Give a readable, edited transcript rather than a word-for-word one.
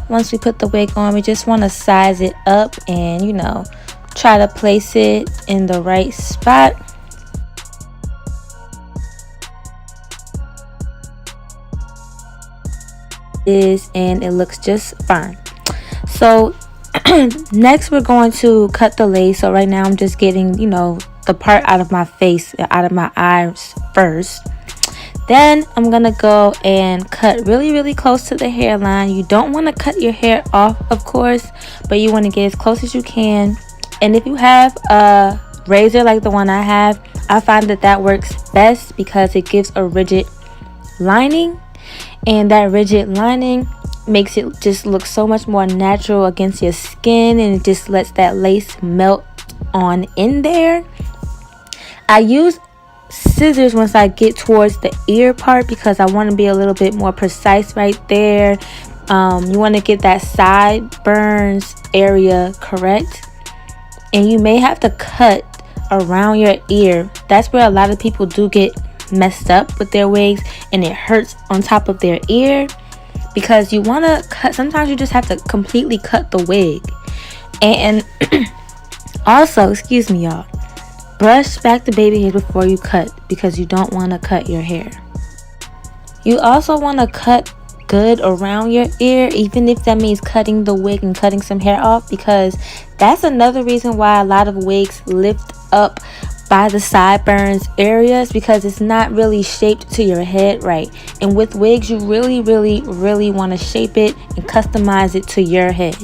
once we put the wig on, we just want to size it up and, you know, try to place it in the right spot. And it looks just fine. So next we're going to cut the lace. So right now I'm just getting, you know, the part out of my face, out of my eyes first. Then I'm gonna go and cut really close to the hairline. You don't want to cut your hair off, of course, but you want to get as close as you can. And if you have a razor like the one I have, I find that that works best because it gives a rigid lining, and that rigid lining makes it just look so much more natural against your skin, and it just lets that lace melt on in there. I use scissors once I get towards the ear part because I want to be a little bit more precise right there. You want to get that sideburns area correct, and you may have to cut around your ear. That's where a lot of people do get messed up with their wigs, and it hurts on top of their ear because you want to cut. Sometimes you just have to completely cut the wig. And also, excuse me y'all, brush back the baby hairs before you cut because you don't want to cut your hair. You also want to cut good around your ear, even if that means cutting the wig and cutting some hair off, because that's another reason why a lot of wigs lift up by the sideburns areas, because it's not really shaped to your head right. And with wigs, you really want to shape it and customize it to your head.